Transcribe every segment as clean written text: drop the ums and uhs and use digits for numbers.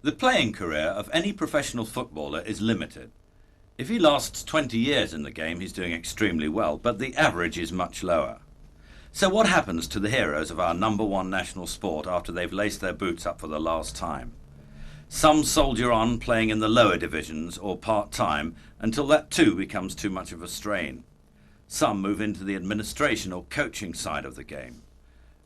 The playing career of any professional footballer is limited. If he lasts 20 years in the game, he's doing extremely well, but the average is much lower. So what happens to the heroes of our number one national sport after they've laced their boots up for the last time? Some soldier on playing in the lower divisions or part-time until that too becomes too much of a strain. Some move into the administration or coaching side of the game.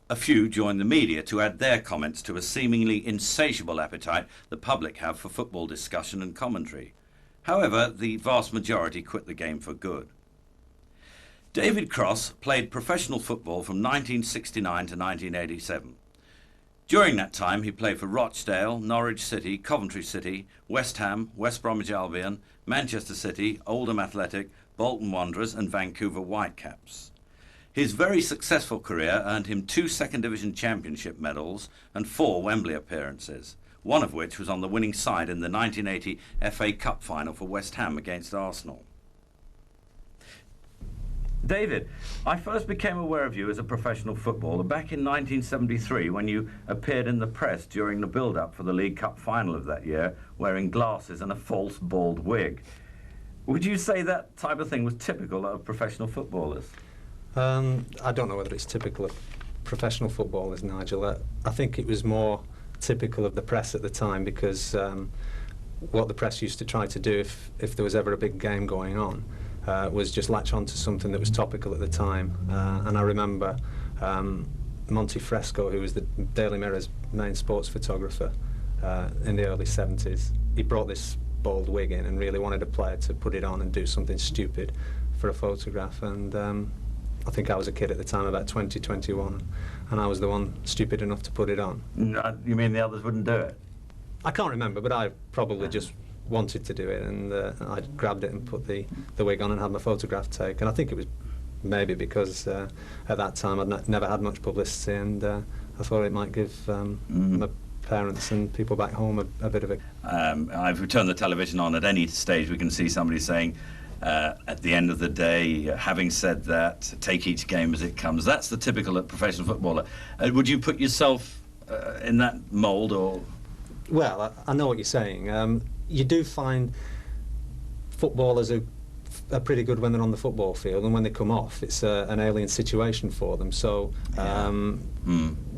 A few join the media to add their comments to a seemingly insatiable appetite the public have for football discussion and commentary. However, the vast majority quit the game for good. David Cross played professional football from 1969 to 1987. During that time, he played for Rochdale, Norwich City, Coventry City, West Ham, West Bromwich Albion, Manchester City, Oldham Athletic, Bolton Wanderers and Vancouver Whitecaps. His very successful career earned him 2 Second Division Championship medals and 4 Wembley appearances, one of which was on the winning side in the 1980 FA Cup final for West Ham against Arsenal. David, I first became aware of you as a professional footballer back in 1973 when you appeared in the press during the build-up for the League Cup final of that year, wearing glasses and a false bald wig. Would you say that type of thing was typical of professional footballers? I don't know whether it's typical of professional footballers, Nigel. I think it was more typical of the press at the time because what the press used to try to do if there was ever a big game going on was just latch on to something that was topical at the time. And I remember Monty Fresco, who was the Daily Mirror's main sports photographer in the early 70s, he brought this bald wig in and really wanted a player to put it on and do something stupid for a photograph. And I think I was a kid at the time, about 20, 21, and I was the one stupid enough to put it on. No, you mean the others wouldn't do it? I can't remember, but I probably just wanted to do it, and I grabbed it and put the wig on and had my photograph taken. I think it was maybe because at that time I'd never had much publicity, and I thought it might give my parents and people back home a bit of a... If we turn the television on at any stage, we can see somebody saying, at the end of the day, having said that, take each game as it comes. That's the typical professional footballer. Would you put yourself in that mould, or...? Well, I know what you're saying. You do find footballers are pretty good when they're on the football field, and when they come off, it's an alien situation for them. So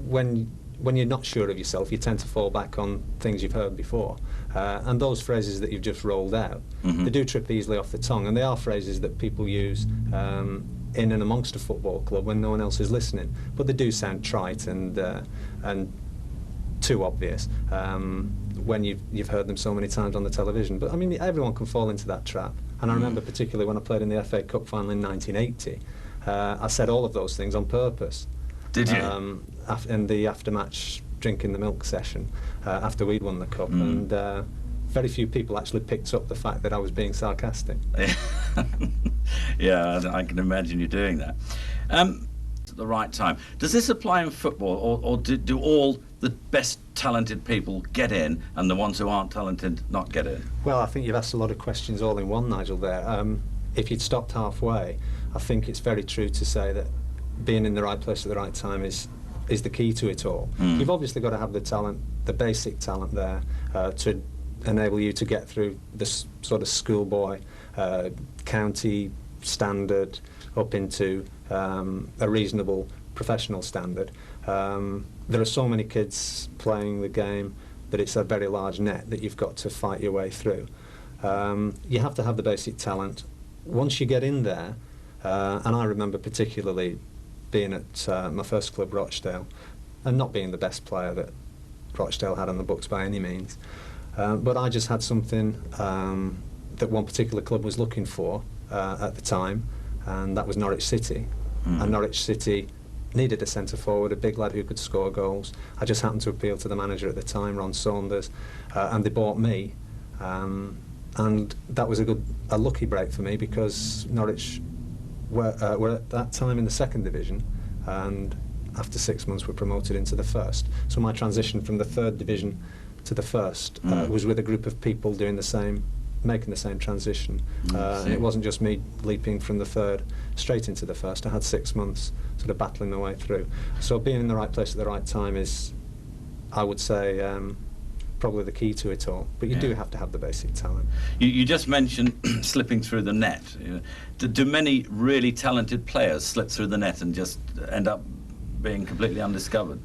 when you're not sure of yourself, you tend to fall back on things you've heard before. And those phrases that you've just rolled out, they do trip easily off the tongue, and they are phrases that people use in and amongst a football club when no one else is listening. But they do sound trite and too obvious when you've heard them so many times on the television. But I mean, everyone can fall into that trap. And I remember particularly when I played in the FA Cup final in 1980, I said all of those things on purpose. Did you? In the after-match drinking the milk session after we'd won the cup, and very few people actually picked up the fact that I was being sarcastic. Yeah, I can imagine you doing that. At the right time. Does this apply in football, or do all the best talented people get in and the ones who aren't talented not get in? Well, I think you've asked a lot of questions all in one, Nigel, there. If you'd stopped halfway, I think it's very true to say that being in the right place at the right time is the key to it all. You've obviously got to have the talent, the basic talent there, to enable you to get through this sort of schoolboy, county standard up into a reasonable professional standard. There are so many kids playing the game that it's a very large net that you've got to fight your way through. You have to have the basic talent. Once you get in there, and I remember particularly being at my first club, Rochdale, and not being the best player that Rochdale had on the books by any means, but I just had something that one particular club was looking for at the time, and that was Norwich City. And Norwich City needed a centre forward, a big lad who could score goals. I just happened to appeal to the manager at the time, Ron Saunders, and they bought me, and that was a lucky break for me, because Norwich were at that time in the second division, and after 6 months were promoted into the first. So my transition from the third division to the first was with a group of people doing the same, making the same transition. And it wasn't just me leaping from the third straight into the first. I had 6 months sort of battling my way through. So being in the right place at the right time is, I would say, probably the key to it all. But you do have to have the basic talent. You just mentioned slipping through the net. Do many really talented players slip through the net and just end up being completely undiscovered?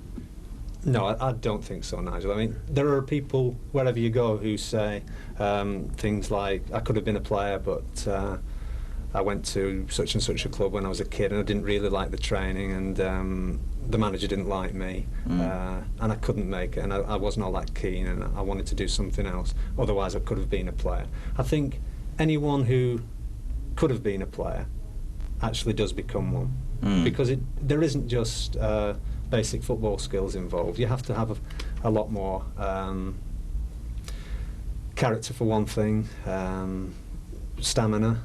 No, I don't think so, Nigel. I mean, there are people wherever you go who say things like, I could have been a player, but I went to such and such a club when I was a kid and I didn't really like the training, and the manager didn't like me, and I couldn't make it, and I wasn't all that keen, and I wanted to do something else. Otherwise, I could have been a player. I think anyone who could have been a player actually does become one, because there isn't just basic football skills involved. You have to have a lot more character for one thing, stamina,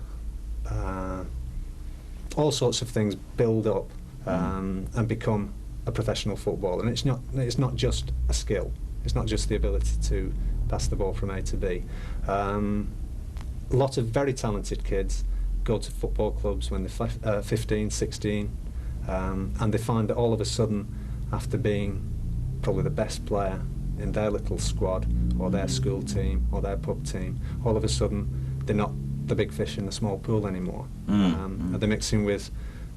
all sorts of things build up and become a professional footballer. And it's not just a skill. It's not just the ability to pass the ball from A to B. A lot of very talented kids go to football clubs when they're 15, 16, and they find that all of a sudden, after being probably the best player in their little squad or their school team or their pub team, all of a sudden they're not the big fish in the small pool anymore. And they're mixing with,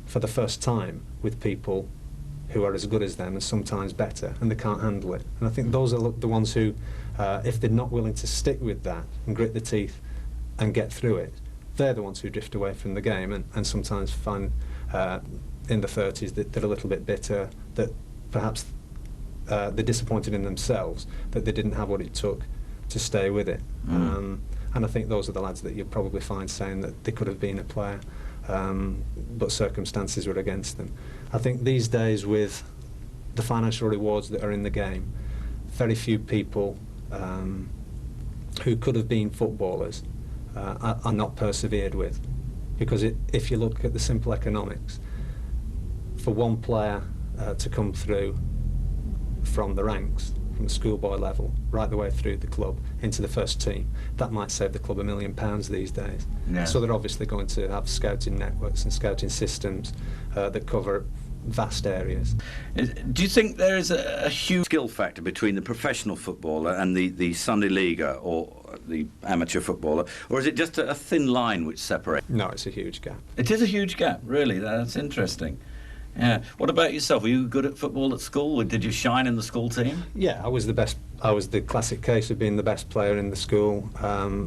for the first time, with people who are as good as them and sometimes better, and they can't handle it. And I think those are the ones who, if they're not willing to stick with that and grit the teeth and get through it, they're the ones who drift away from the game and sometimes find in the 30s that they're a little bit bitter, that perhaps they're disappointed in themselves that they didn't have what it took to stay with it. And I think those are the lads that you'll probably find saying that they could have been a player, but circumstances were against them. I think these days, with the financial rewards that are in the game, very few people who could have been footballers are not persevered with. Because if you look at the simple economics, for one player to come through from the ranks, from the schoolboy level, right the way through the club into the first team, that might save the club £1 million these days. Yeah. So they're obviously going to have scouting networks and scouting systems that cover vast areas. Do you think there is a huge skill factor between the professional footballer and the Sunday Leaguer or the amateur footballer, or is it just a thin line which separates? No, it's a huge gap. It is a huge gap, really. That's interesting. Yeah. What about yourself? Were you good at football at school? Or did you shine in the school team? Yeah, I was the best. I was the classic case of being the best player in the school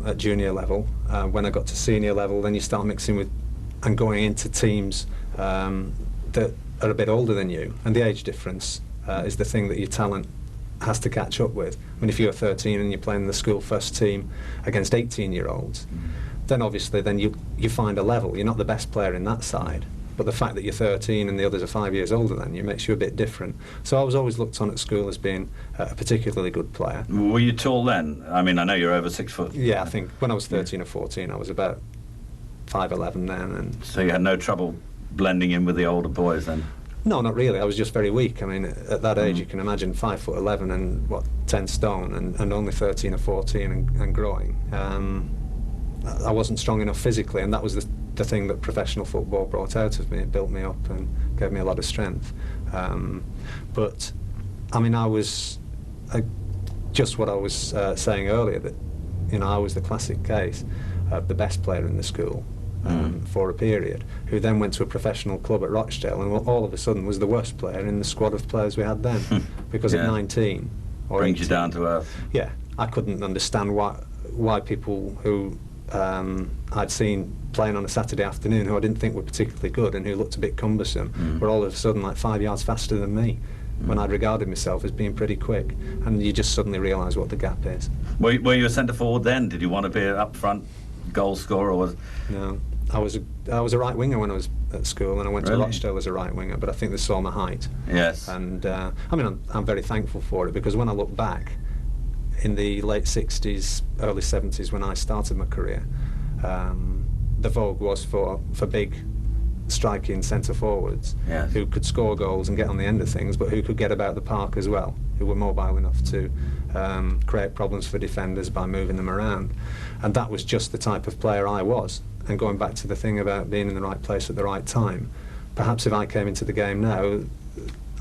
at junior level. When I got to senior level, then you start mixing with and going into teams that are a bit older than you, and the age difference is the thing that your talent has to catch up with. I mean, if you're 13 and you're playing the school first team against 18-year-olds, then obviously you find a level. You're not the best player in that side, but the fact that you're 13 and the others are 5 years older than you makes you a bit different. So I was always looked on at school as being a particularly good player. Were you tall then? I mean, I know you're over 6 foot. Yeah, I think when I was 13 or 14, I was about 5'11" then. And so you had no trouble blending in with the older boys then? No, not really. I was just very weak. I mean, at that age, you can imagine 5'11" and 10 stone, and only 13 or 14 and growing. I wasn't strong enough physically, and that was the thing that professional football brought out of me. It built me up and gave me a lot of strength. But I mean, I was just what I was saying earlier, that I was the classic case of the best player in the school. For a period, who then went to a professional club at Rochdale and all of a sudden was the worst player in the squad of players we had then. Because at 19 or brings 18, you down to earth. Yeah, I couldn't understand why people who I'd seen playing on a Saturday afternoon, who I didn't think were particularly good and who looked a bit cumbersome, were all of a sudden like 5 yards faster than me, when I'd regarded myself as being pretty quick. And you just suddenly realise what the gap is. Were you a centre forward then? Did you want to be an up front goal scorer? Or No. I was a right winger when I was at school, and I went to Rochdale as a right winger, but I think they saw my height. Yes. And I mean, I'm very thankful for it, because when I look back in the late 60s, early 70s, when I started my career, the vogue was for big striking centre forwards, yes, who could score goals and get on the end of things, but who could get about the park as well, who were mobile enough to create problems for defenders by moving them around. And that was just the type of player I was. And going back to the thing about being in the right place at the right time, perhaps if I came into the game now,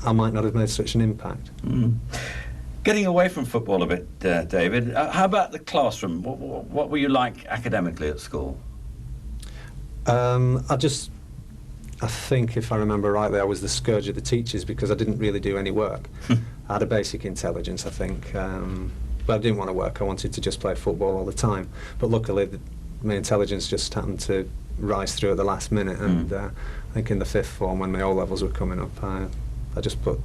I might not have made such an impact. Getting away from football a bit, David, how about the classroom? What were you like academically at school? I think, if I remember rightly, I was the scourge of the teachers because I didn't really do any work. I had a basic intelligence, I think, but I didn't want to work. I wanted to just play football all the time. But luckily, my intelligence just happened to rise through at the last minute, and I think in the fifth form, when my O-levels were coming up, I just put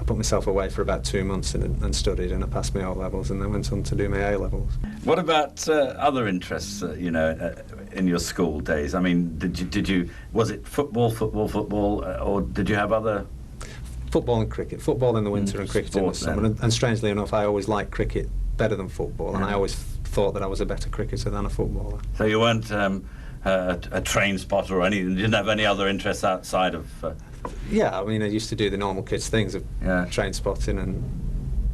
myself away for about 2 months and studied, and I passed my O-levels and then went on to do my A-levels. What about other interests, in your school days? I mean, was it football, or did you have other? Football and cricket. Football in the winter and cricket in the summer. And strangely enough, I always liked cricket better than football, and I always thought that I was a better cricketer than a footballer. So you weren't a train spotter or anything? You didn't have any other interests outside of? Yeah, I mean, I used to do the normal kids' things of train spotting and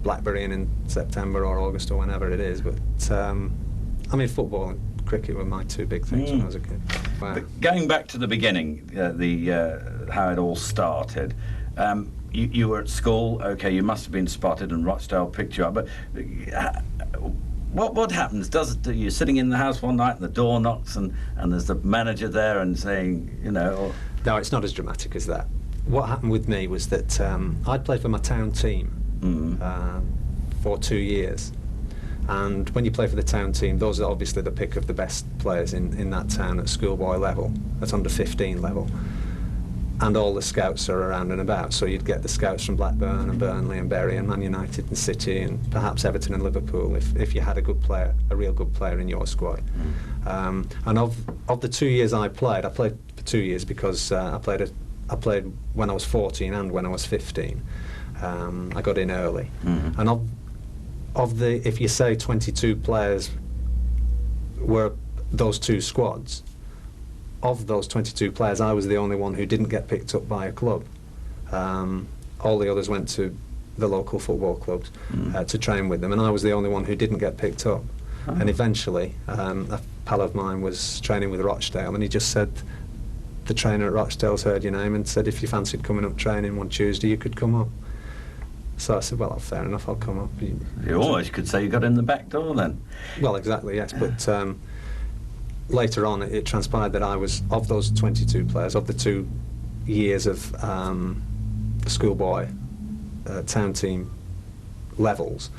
blackberrying in September or August or whenever it is. But I mean, football and cricket were my two big things when I was a kid. Wow. But going back to the beginning, how it all started. You were at school. Okay, you must have been spotted, and Rochdale picked you up. But what happens? You're sitting in the house one night, and the door knocks, and there's the manager there, and saying, Or... No, it's not as dramatic as that. What happened with me was that I'd played for my town team for 2 years. And when you play for the town team, those are obviously the pick of the best players in that town at schoolboy level, at under 15 level. And all the scouts are around and about. So you'd get the scouts from Blackburn and Burnley and Bury and Man United and City and perhaps Everton and Liverpool if you had a good player, a real good player in your squad. And of the 2 years I played for 2 years because I played when I was 14 and when I was 15. I got in early. And of the, if you say 22 players were those two squads, of those 22 players, I was the only one who didn't get picked up by a club. All the others went to the local football clubs to train with them, and I was the only one who didn't get picked up. And eventually, a pal of mine was training with Rochdale, and he just said, the trainer at Rochdale's heard your name and said if you fancied coming up training one Tuesday, you could come up. So I said, well, fair enough, I'll come up. You always could say you got in the back door then. Well, exactly, yes, but later on it transpired that I was, of those 22 players, of the 2 years of schoolboy town team levels,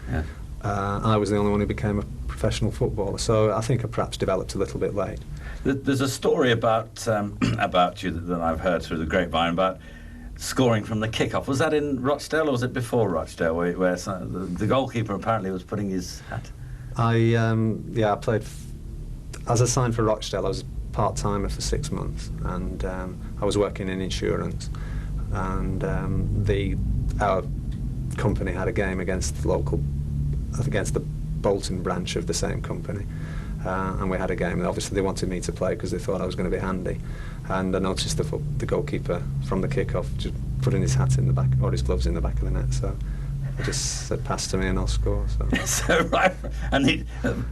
I was the only one who became a professional footballer. So I think I perhaps developed a little bit late. There's a story about you that I've heard through the grapevine about scoring from the kick-off. Was that in Rochdale or was it before Rochdale, where the goalkeeper apparently was putting his hat? I played. As I signed for Rochdale, I was part-timer for 6 months, and I was working in insurance. And our company had a game against the Bolton branch of the same company. And we had a game, and obviously they wanted me to play because they thought I was going to be handy. And I noticed the goalkeeper from the kick-off just putting his hat in the back, or his gloves in the back of the net. So I just said, pass to me and I'll score. So, so right, and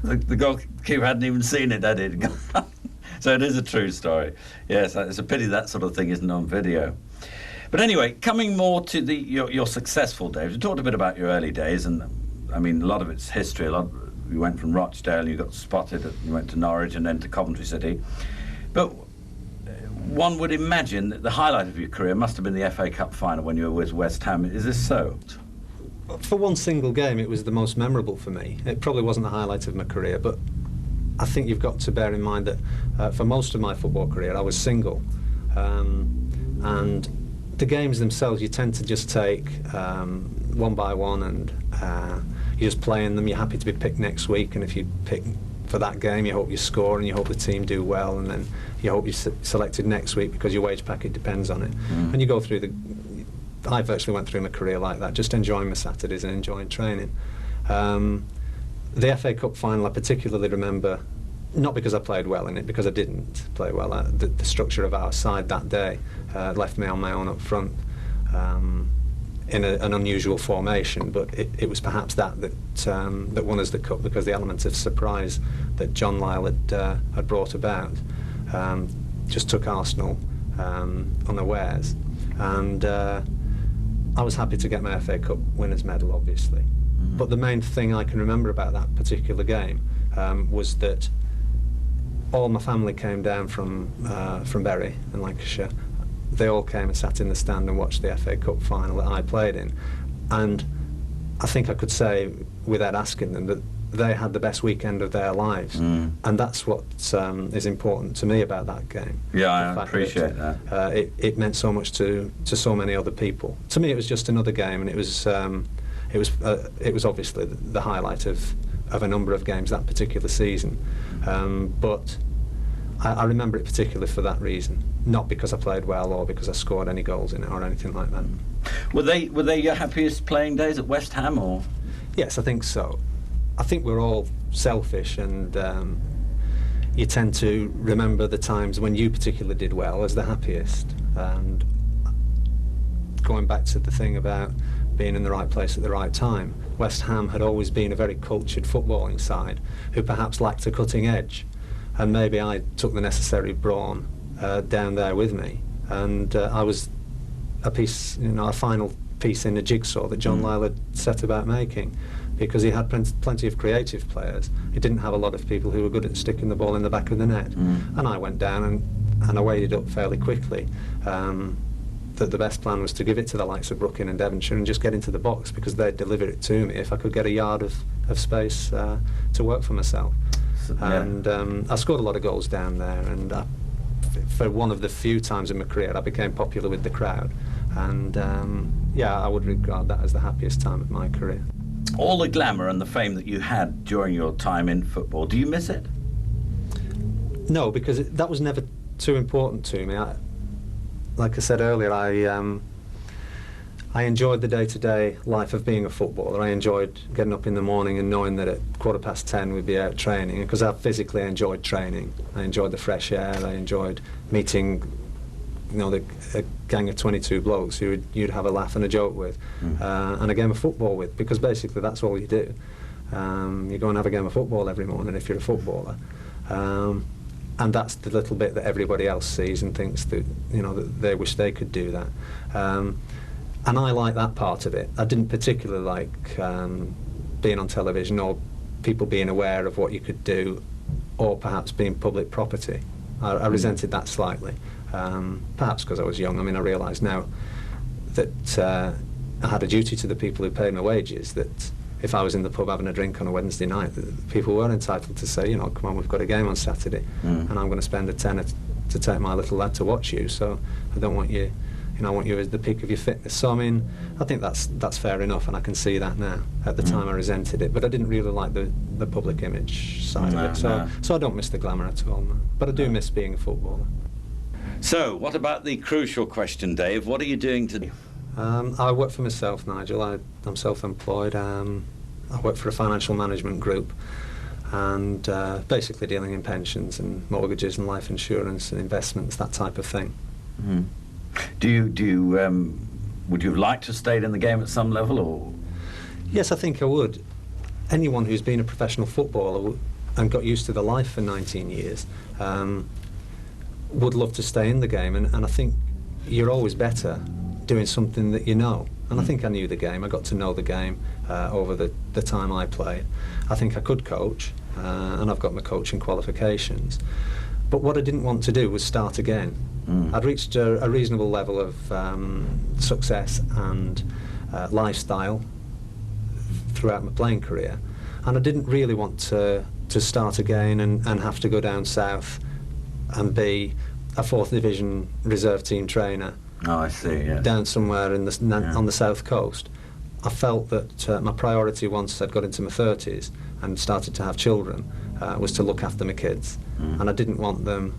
the goalkeeper hadn't even seen it, had he? So it is a true story. Yes, it's a pity that sort of thing isn't on video. But anyway, coming more to your successful days, we talked a bit about your early days, and I mean a lot of it's history. You went from Rochdale, you got spotted, you went to Norwich and then to Coventry City. But one would imagine that the highlight of your career must have been the FA Cup final when you were with West Ham. Is this so? For one single game, it was the most memorable for me. It probably wasn't the highlight of my career, but I think you've got to bear in mind that for most of my football career, I was single. And the games themselves, you tend to just take one by one, and you just play in them. You're happy to be picked next week, and if you pick for that game, you hope you score and you hope the team do well, and then you hope you're selected next week because your wage packet depends on it. And you go through I virtually went through my career like that, just enjoying my Saturdays and enjoying training. The FA Cup final I particularly remember, not because I played well in it, because I didn't play well. The structure of our side that day left me on my own up front in an unusual formation, but it was perhaps that won us the cup, because the element of surprise that John Lyall had brought about just took Arsenal unawares. And I was happy to get my FA Cup winners medal, obviously. But the main thing I can remember about that particular game was that all my family came down from Bury in Lancashire. They all came and sat in the stand and watched the FA Cup final that I played in. And I think I could say, without asking them, that they had the best weekend of their lives. And that's what is important to me about that game. Yeah, I appreciate that. It meant so much to so many other people. To me, it was just another game, and it was obviously the highlight of a number of games that particular season. But I remember it particularly for that reason, not because I played well or because I scored any goals in it or anything like that. Were they your happiest playing days at West Ham, or? Yes, I think so. I think we're all selfish, and you tend to remember the times when you particularly did well as the happiest. And going back to the thing about being in the right place at the right time, West Ham had always been a very cultured footballing side who perhaps lacked a cutting edge, and maybe I took the necessary brawn down there with me, and I was a final piece in a jigsaw that John Lyall had set about making, because he had plenty of creative players. He didn't have a lot of people who were good at sticking the ball in the back of the net. And I went down and I weighed it up fairly quickly, that the best plan was to give it to the likes of Brooklyn and Devonshire and just get into the box, because they'd deliver it to me if I could get a yard of space to work for myself. And I scored a lot of goals down there, and for one of the few times in my career I became popular with the crowd. And I would regard that as the happiest time of my career. All the glamour and the fame that you had during your time in football, do you miss it? No, because that was never too important to me. Like I said earlier, I enjoyed the day-to-day life of being a footballer. I enjoyed getting up in the morning and knowing that at 10:15 we'd be out training, because I physically enjoyed training. I enjoyed the fresh air. I enjoyed meeting, a gang of 22 blokes who you'd have a laugh and a joke with, and a game of football with, because basically that's all you do. You go and have a game of football every morning if you're a footballer. And that's the little bit that everybody else sees and thinks that, that they wish they could do that. And I like that part of it. I didn't particularly like being on television or people being aware of what you could do, or perhaps being public property. I resented that slightly, perhaps because I was young. I mean, I realise now that I had a duty to the people who paid my wages, that if I was in the pub having a drink on a Wednesday night, people were entitled to say, come on, we've got a game on Saturday, and I'm going to spend a tenner to take my little lad to watch you, so I don't want you, I want you at the peak of your fitness. So, I mean, I think that's fair enough, and I can see that now. At the time I resented it, but I didn't really like the public image side of it, so I don't miss the glamour at all, no. But I do miss being a footballer. So, what about the crucial question, Dave? What are you doing today? I work for myself, Nigel. I'm self-employed. I work for a financial management group, and basically dealing in pensions and mortgages and life insurance and investments, that type of thing. Do you would you have liked to stay in the game at some level, or? Yes, I think I would. Anyone who's been a professional footballer and got used to the life for 19 years would love to stay in the game, and I think you're always better doing something that you know. And I think I knew the game. I got to know the game over the time I played. I think I could coach, and I've got my coaching qualifications. But what I didn't want to do was start again. I'd reached a reasonable level of success and lifestyle throughout my playing career, and I didn't really want to start again and have to go down south and be a 4th Division reserve team trainer. Oh, I see, yeah. Down somewhere on the south coast. I felt that my priority, once I'd got into my 30s and started to have children, was to look after my kids. And I didn't want them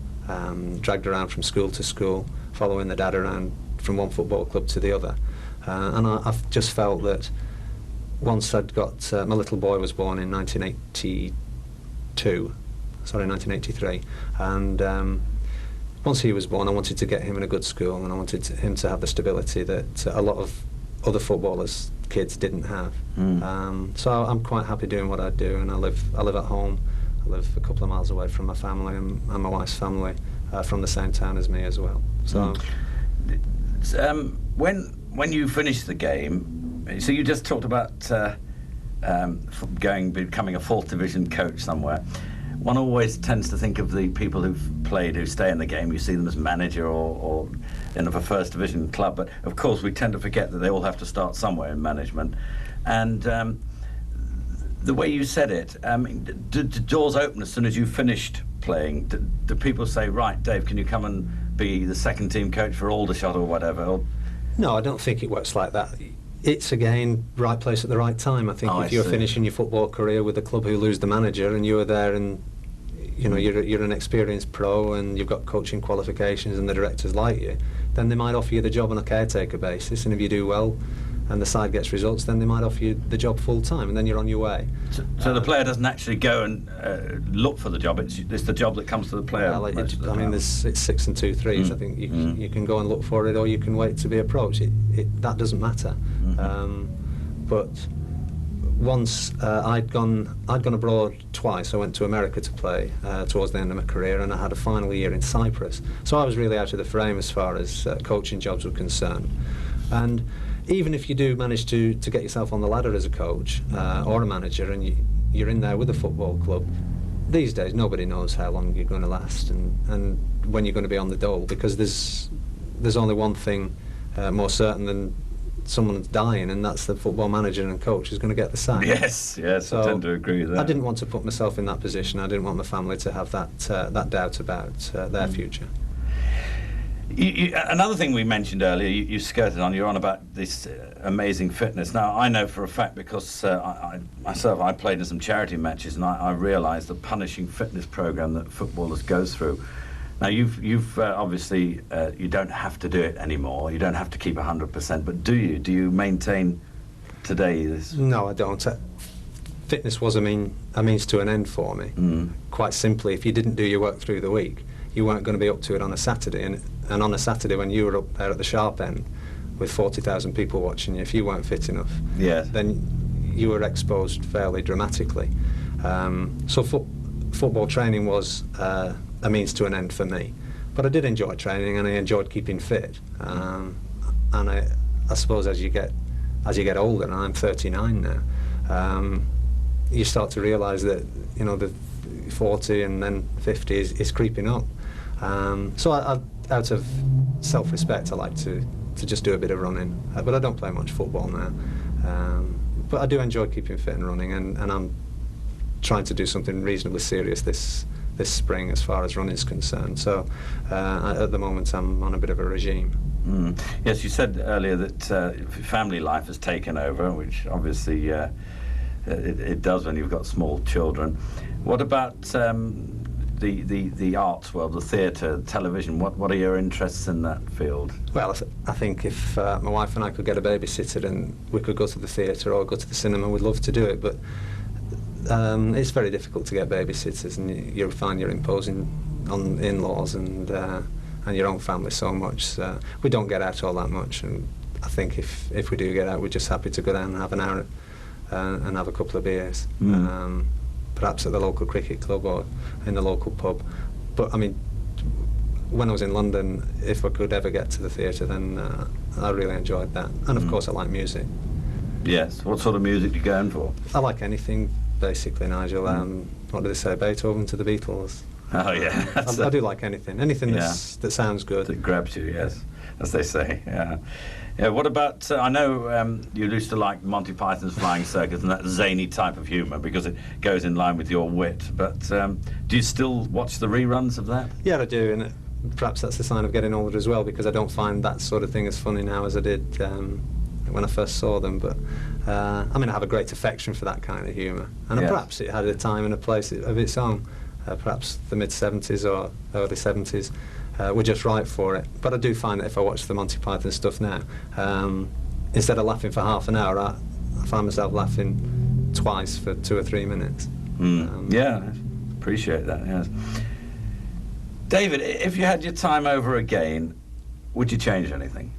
dragged around from school to school, following their dad around from one football club to the other. And I've just felt that once I'd got... my little boy was born in 1983, and once he was born, I wanted to get him in a good school, and I wanted him to have the stability that a lot of other footballers' kids didn't have. So I'm quite happy doing what I do, and I live at home. I live a couple of miles away from my family, and my wife's family from the same town as me as well. So when when you finish the game, so you just talked about becoming a fourth division coach somewhere. One always tends to think of the people who've played, who stay in the game. You see them as manager or in a first division club, but of course we tend to forget that they all have to start somewhere in management. And the way you said it, did doors open as soon as you finished playing? Do people say, right, Dave, can you come and be the second team coach for Aldershot or whatever? Or... No, I don't think it works like that. It's, again, right place at the right time. I think if you're finishing your football career with a club who lose the manager and you were there and you're an experienced pro and you've got coaching qualifications and the directors like you, then they might offer you the job on a caretaker basis, and if you do well and the side gets results, then they might offer you the job full time, and then you're on your way. So the player doesn't actually go and look for the job; it's the job that comes to the player. Well, it's 6 and 2 3s. I think you can go and look for it, or you can wait to be approached. That doesn't matter. But once I'd gone abroad twice. I went to America to play towards the end of my career, and I had a final year in Cyprus. So I was really out of the frame as far as coaching jobs were concerned. And even if you do manage to get yourself on the ladder as a coach or a manager, and you're in there with a football club, these days nobody knows how long you're going to last and when you're going to be on the dole, because there's only one thing more certain than someone's dying, and that's the football manager and coach who's going to get the sack. Yes, so I tend to agree with that. I didn't want to put myself in that position. I didn't want my family to have that doubt about their future. Another thing we mentioned earlier, you skirted on, you're on about this amazing fitness. Now, I know for a fact, because I played in some charity matches, and I realised the punishing fitness programme that footballers go through. Now, you've obviously, you don't have to do it anymore. You don't have to keep 100%, but do you? Do you maintain today this? No, I don't. Fitness was a means to an end for me. Quite simply, if you didn't do your work through the week, you weren't going to be up to it on a Saturday, and on a Saturday when you were up there at the sharp end with 40,000 people watching you, if you weren't fit enough, then you were exposed fairly dramatically. So football training was a means to an end for me, but I did enjoy training and I enjoyed keeping fit. And I suppose as you get older, and I'm 39 now, you start to realise that the 40 and then 50 is creeping up. So I, out of self-respect, I like to just do a bit of running, but I don't play much football now. But I do enjoy keeping fit and running, and I'm trying to do something reasonably serious this spring as far as running is concerned. So at the moment I'm on a bit of a regime. Yes, you said earlier that family life has taken over, which obviously it does when you've got small children. What about the arts world, the theatre, television? What are your interests in that field? Well, I think if my wife and I could get a babysitter and we could go to the theatre or go to the cinema, we'd love to do it, but it's very difficult to get babysitters, and you find you're imposing on in-laws and your own family so much. So we don't get out all that much, and I think if we do get out, we're just happy to go down and have an hour and have a couple of beers. Perhaps at the local cricket club or in the local pub. But I mean, when I was in London, if I could ever get to the theatre, then I really enjoyed that. And of course I like music. Yes, what sort of music do you go in for? I like anything, basically, Nigel. What do they say, Beethoven to the Beatles? Oh yeah. I do like anything that sounds good. That grabs you, yes, as they say. Yeah. What about, I know you used to like Monty Python's Flying Circus and that zany type of humour because it goes in line with your wit, but do you still watch the reruns of that? Yeah, I do, and perhaps that's a sign of getting older as well, because I don't find that sort of thing as funny now as I did when I first saw them. But I have a great affection for that kind of humour, and perhaps it had a time and a place of its own. Perhaps the mid-70s or early 70s were just right for it. But I do find that if I watch the Monty Python stuff now, instead of laughing for half an hour, I find myself laughing twice for 2 or 3 minutes. Yeah, appreciate that, yes. David, if you had your time over again, would you change anything?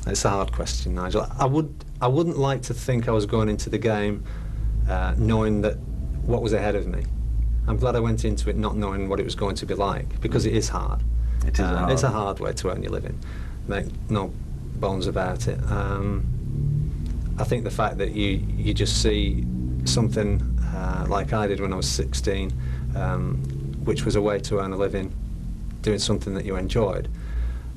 It's a hard question, Nigel. I wouldn't like to think I was going into the game knowing that what was ahead of me. I'm glad I went into it not knowing what it was going to be like, because it is hard. It is hard. It's a hard way to earn your living. make no bones about it. I think the fact that you just see something like I did when I was 16, which was a way to earn a living, doing something that you enjoyed,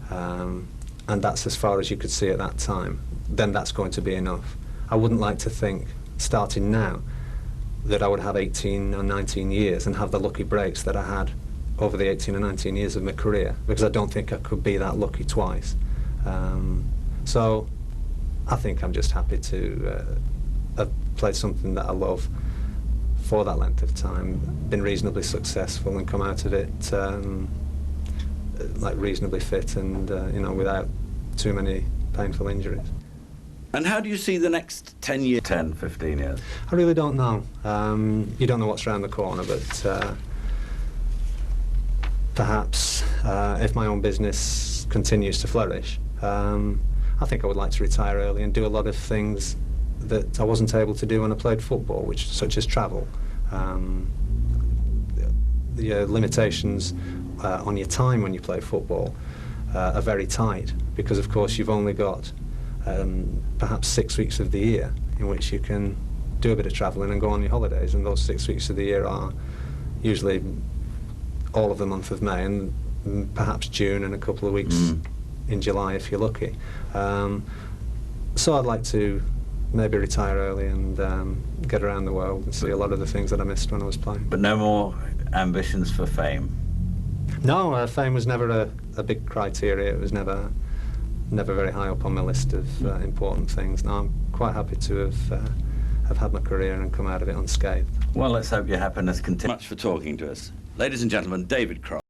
and that's as far as you could see at that time, then that's going to be enough. I wouldn't like to think, starting now, that I would have 18 or 19 years and have the lucky breaks that I had over the 18 or 19 years of my career, because I don't think I could be that lucky twice. So I think I'm just happy to have played something that I love for that length of time, been reasonably successful and come out of it like reasonably fit and without too many painful injuries. And how do you see the next 10 years, 10, 15 years? I really don't know. You don't know what's around the corner, but perhaps if my own business continues to flourish, I think I would like to retire early and do a lot of things that I wasn't able to do when I played football, such as travel. The limitations on your time when you play football are very tight, because of course you've only got perhaps 6 weeks of the year in which you can do a bit of travelling and go on your holidays, and those 6 weeks of the year are usually all of the month of May and perhaps June and a couple of weeks in July if you're lucky. So I'd like to maybe retire early and get around the world and see a lot of the things that I missed when I was playing. But no more ambitions for fame? No, fame was never a big criteria. It was never very high up on my list of important things. No, I'm quite happy to have had my career and come out of it unscathed. Well, let's hope your happiness continues. Much for talking to us. Ladies and gentlemen, David Cross.